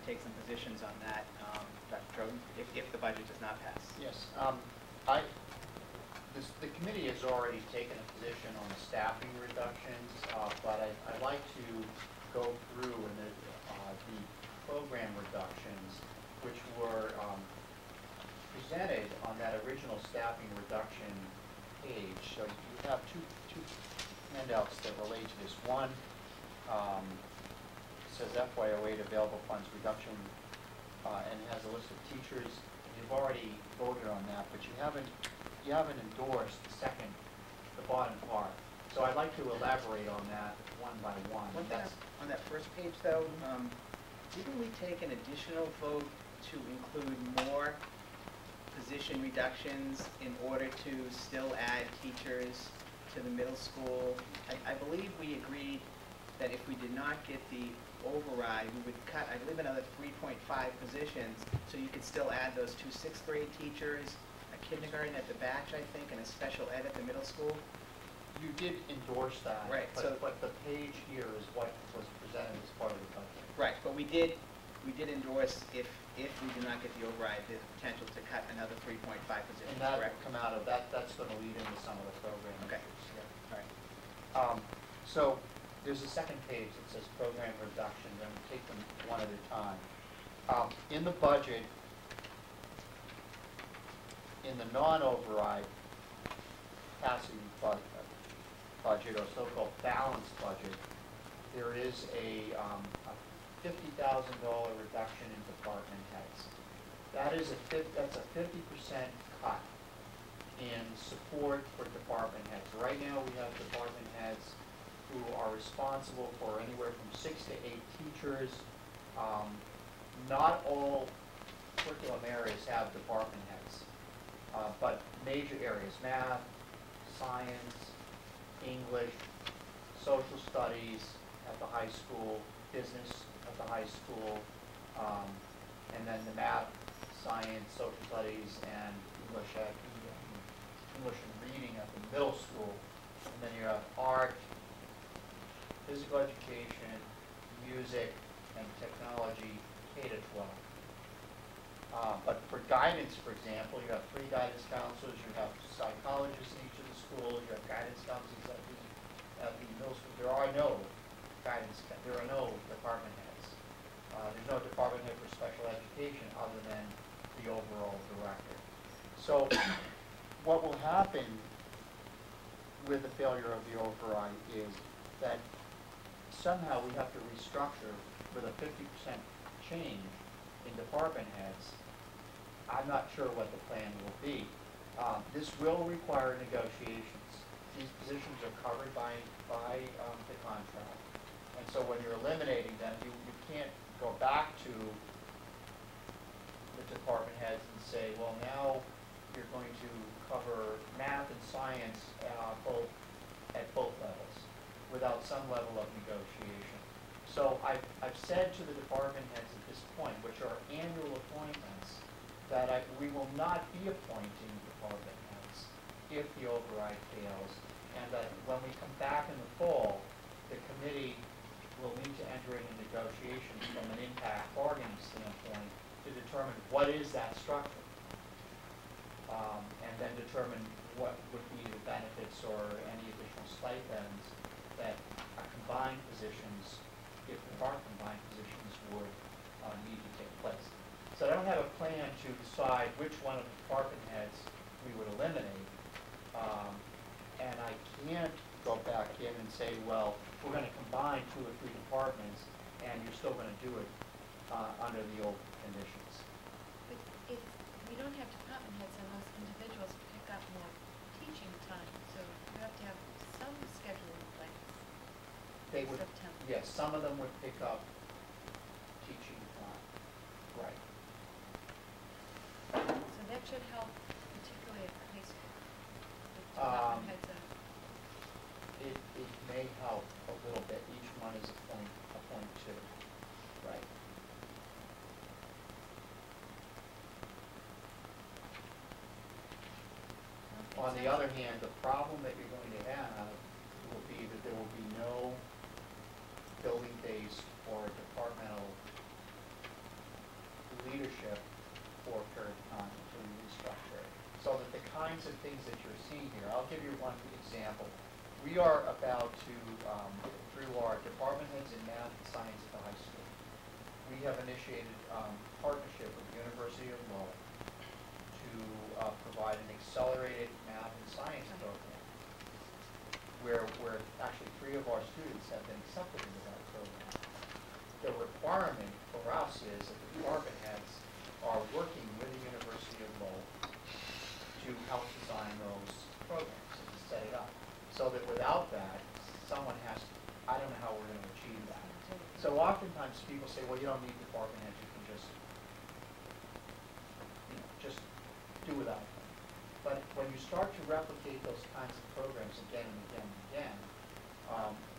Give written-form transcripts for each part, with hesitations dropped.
take some positions on that, Dr. Trojan, if the budget does not pass. Yes. The committee has already taken a position on the staffing reductions, but I'd like to go through the program reductions, which were presented on that original staffing reduction page. So you have two handouts that relate to this. One says FY08 available funds reduction and has a list of teachers. You've already voted on that, but you haven't endorsed the bottom part. So I'd like to elaborate on that one by one. On that first page, though, didn't we take an additional vote to include more position reductions in order to still add teachers to the middle school? I believe we agreed that if we did not get the override, we would cut, I believe, another 3.5 positions, so you could still add those 2 6th grade teachers, a kindergarten at the batch, I think, and a special ed at the middle school. You did endorse that, right? But the page here is what was presented as part of the budget. Right, but we did endorse if we do not get the override, there's potential to cut another 3.5 positions. And that correct? will come out of that. That's going to lead into some of the program okay. issues. Yeah. All right. So there's a second page that says program reductions. I'm going to take them one at a time. In the budget, in the non-override capacity budget, or so-called balanced budget, there is a $50,000 reduction in department heads. That's a 50% cut in support for department heads. Right now we have department heads who are responsible for anywhere from 6 to 8 teachers. Not all curriculum areas have department heads, but major areas, math, science, English, social studies at the high school, business at the high school, and then the math, science, social studies, and English and reading at the middle school. And then you have art, physical education, music, and technology, K to 12. But for guidance, for example, you have 3 guidance counselors, you have psychologists in each of the schools, you have guidance counselors at the middle school. There are no department heads. There's no department head for special education other than the overall director. So what will happen with the failure of the override is that somehow we have to restructure with a 50% change in department heads. I'm not sure what the plan will be. This will require negotiations. These positions are covered by the contract. And so when you're eliminating them, you can't go back to the department heads and say, well, now you're going to cover math and science at both levels without some level of negotiation. So I've said to the department heads at this point, which are annual appointments, that we will not be appointing department heads if the override fails, and that when we come back in the fall, the committee will need to enter into negotiations from an impact bargaining standpoint to determine what is that structure, and then determine what would be the benefits or any additional stipends that combined positions, if there are combined positions, would need to take place. So I don't have a plan to decide which one of the department heads we would eliminate, and I can't go back in and say, well, we're going to combine 2 or 3 departments, and you're still going to do it under the old conditions. But if we don't have department heads, then those individuals pick up more teaching time, so you have to have some schedule in place. They would, September. yes, some of them would pick up teaching time, right. So that should help, particularly at the high school. The department heads are. It may help a little bit. Each one is a point 2, right. On the other hand, the problem that you're going to have will be that there will be no building-based or departmental kinds of things that you're seeing here. I'll give you one example. We are about to, through our department heads in math and science at the high school, we have initiated partnership with the University of Lowell to provide an accelerated math and science program where actually 3 of our students have been accepted into that program. The requirement for us is that the department heads are working with the University of Lowell to help design those programs and to set it up. So that without that, someone has to, I don't know how we're going to achieve that. So oftentimes people say, well, you don't need department heads, you can just do without them. But when you start to replicate those kinds of programs again and again and again,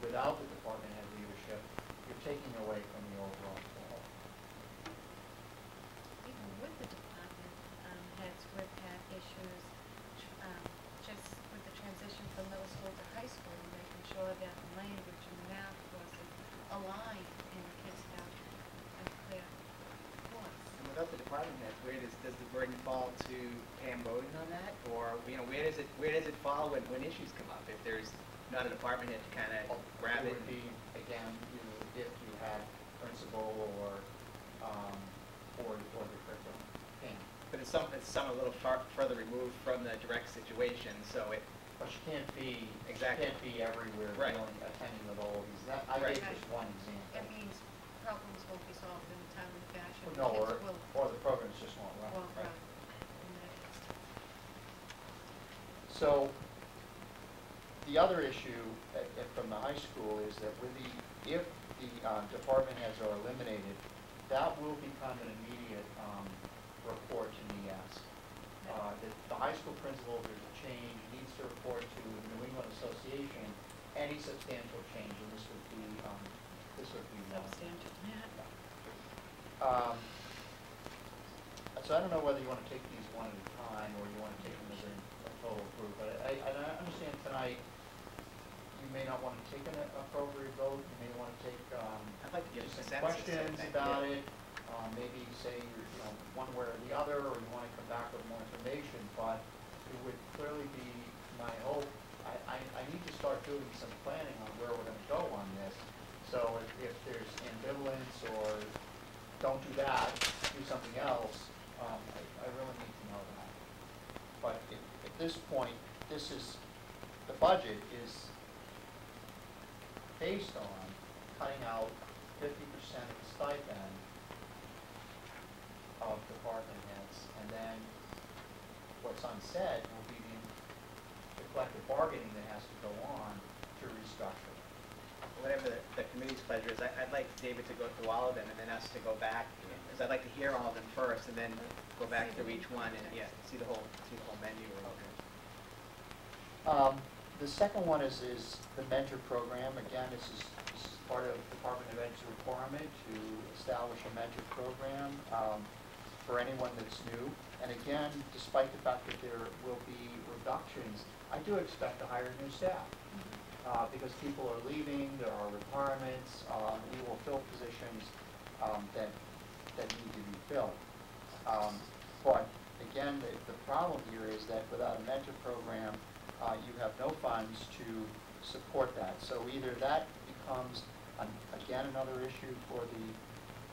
without the department head leadership, you're taking away from the overall flow. Even with the department heads, we've had issues, just with the transition from middle school to high school, making sure that language and math courses align and kids have a clear course. And without the department heads, where does the burden fall to Pam Bowden on that? Or, where does it fall when issues come up? If there's not a department head to kind of grab it? It would be, again, if you had principal or the curriculum. Pam. But it's some a little further removed from the direct situation, so it, But you can't be, Exactly. you can't be everywhere, Right. attending with all of these. I Right. gave just one example. That means problems won't be solved in a timely fashion. No, Kids will or the programs just won't run. won't Right. run. And So, the other issue from the high school is that if the department heads are eliminated, that will become an immediate report to NEAS. The high school principal, there's a change, needs to report to the New England Association any substantial change, and this would be one. Substantial, yeah. So I don't know whether you want to take these one at a time, or you want to take them as a total group, but I understand tonight, you may not want to take an appropriate vote, you may want to take, I'd like to get a some consensus. I questions think, about yeah. it, maybe say you're, one way or the other, or you want to come back with more information, but it would clearly be my hope, I need to start doing some planning on where we're going to go on this. So if there's ambivalence or don't do that, do something else, I really need to know that. But at this point, the budget is based on cutting out 50% of the stipend of department heads, and then what's unsaid will be the collective bargaining that has to go on to restructure. Whatever the committee's pleasure is, I'd like David to go through all of them and then us to go back, because I'd like to hear all of them first and then go back through each one and, see the whole menu. The second one is the mentor program. Again, this is part of Department of Ed's requirement to establish a mentor program for anyone that's new. And again, despite the fact that there will be reductions, I do expect to hire new staff. Because people are leaving, there are requirements, we will fill positions that need to be filled. But again, the problem here is that without a mentor program, you have no funds to support that. So either that becomes, again, another issue for the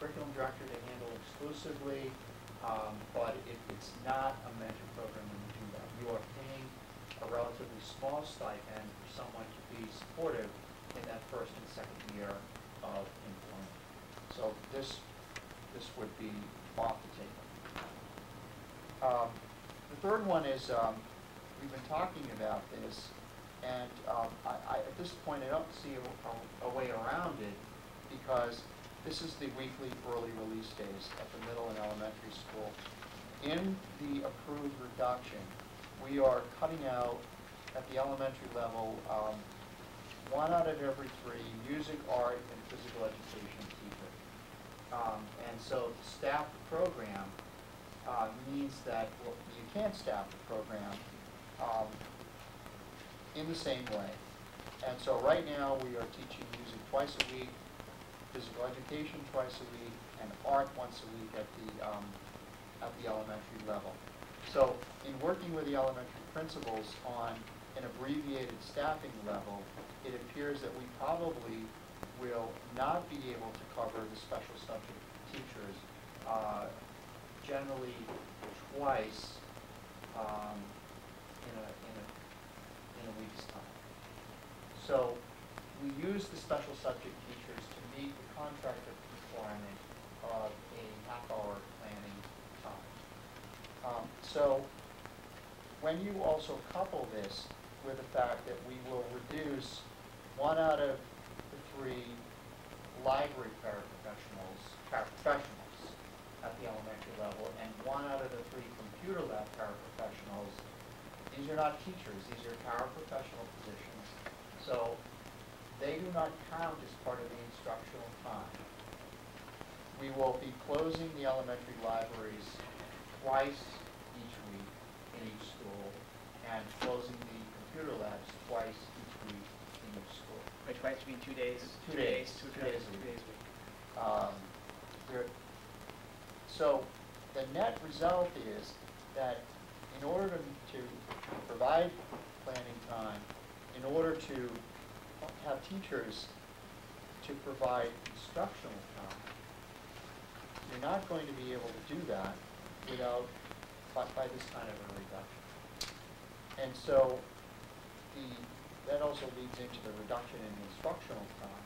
curriculum director to handle exclusively, but it's not a mentor program when you do that. You are paying a relatively small stipend for someone to be supportive in that first and second year of employment. So this would be off the table. The third one is, we've been talking about this, and at this point I don't see a way around it, because this is the weekly early release days at the middle and elementary school. In the approved reduction, we are cutting out, at the elementary level, 1 out of every 3 music, art, and physical education teacher. And so to staff the program means that you can't staff the program in the same way. And so right now we are teaching music twice a week, physical education twice a week, and art once a week at the elementary level. So in working with the elementary principals on an abbreviated staffing level, it appears that we probably will not be able to cover the special subject teachers generally twice in a week's time. So we use the special subject teachers to meet the contracted requirement of a half-hour planning time. So when you also couple this with the fact that we will reduce 1 out of the 3 library paraprofessionals at the elementary level, and 1 out of the 3 computer lab paraprofessionals, these are not teachers, these are paraprofessional positions. So they do not count as part of the instructional time. We will be closing the elementary libraries twice each week in each school, and closing the computer labs twice each week in each school. Which might be 2 days? 2 days. 2 2 days days a week. a week. So the net result is that in order to provide planning time, in order to have teachers to provide instructional time, you're not going to be able to do that without, by this kind of a reduction. And so that also leads into the reduction in instructional time.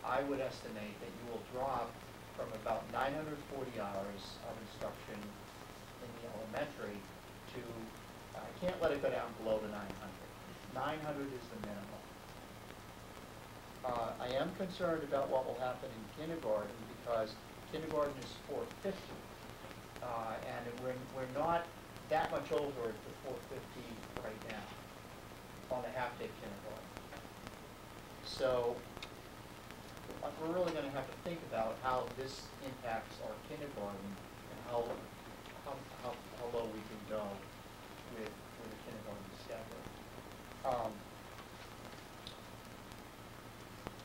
I would estimate that you will drop from about 940 hours of instruction in the elementary to, I can't let it go down below the 900. 900 is the minimum. I am concerned about what will happen in kindergarten, because kindergarten is 450. And we're not that much over at the 450 right now on a half-day kindergarten. So we're really going to have to think about how this impacts our kindergarten and how low we can go with the kindergarten schedule.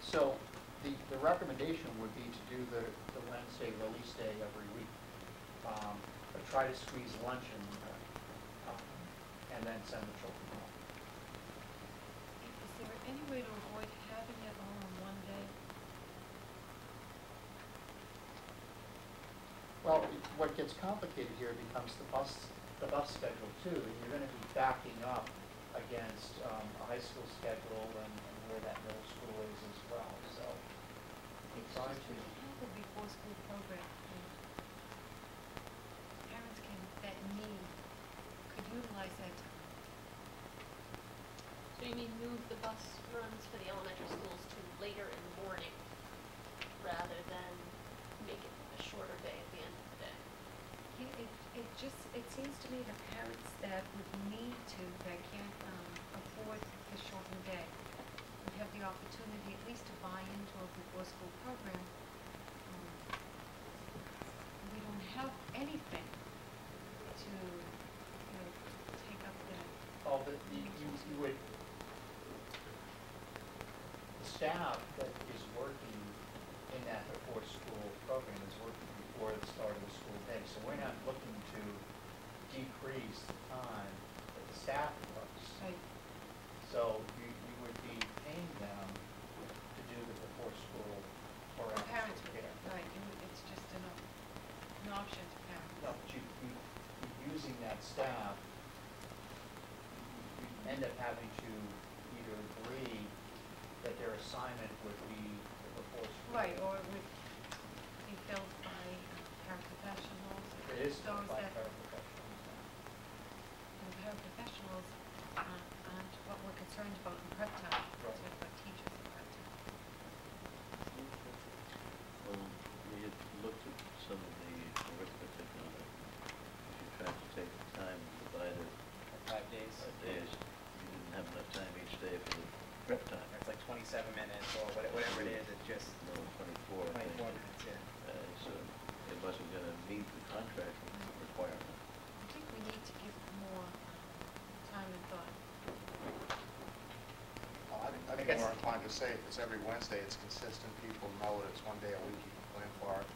So the recommendation would be to do the Wednesday release day every week, but try to squeeze lunch in there, and then send the children home. Is there any way to avoid having it all on one day? Well, what gets complicated here becomes the bus schedule too, and you're going to be backing up against a high school schedule and where that middle school is as well. So you try to. Have a before school program. Parents that could utilize that time. So you mean move the bus runs for the elementary schools to later in the morning rather than make it a shorter day at the end of the day? Yeah, it seems to me the parents that would need to, that can't afford the shortened day, would have the opportunity at least to buy into a before school program. We don't have anything to, take up that. Oh, but you would, the staff that is working in that before school program is working before the start of the school day. So we're not looking to decrease the time that the staff works. Right. So you would be paying them to do the before school or The after parents school would, care. right, it's just an option to parents. No, but you're using that staff, you end up having to either agree that their assignment would be the before school. Right, or it would be filled by paraprofessionals. It is those by that- paraprofessionals now. And paraprofessionals aren't what we're concerned about in prep time. We're Right. talking about teachers in prep time. Well, we had looked at some of the arithmetic on it. If you tried to take the time and divide it 5 days. by days, you didn't have enough time each day for the prep time. It's like 27 minutes or whatever it is, it just, No, 24, I think. 24 minutes, yeah. So it wasn't gonna meet the contract requirement. I think we need to give more time and thought. Well, I'd be guess- more inclined to say if it's every Wednesday, it's consistent, people know that it's one day a week you can plan for it.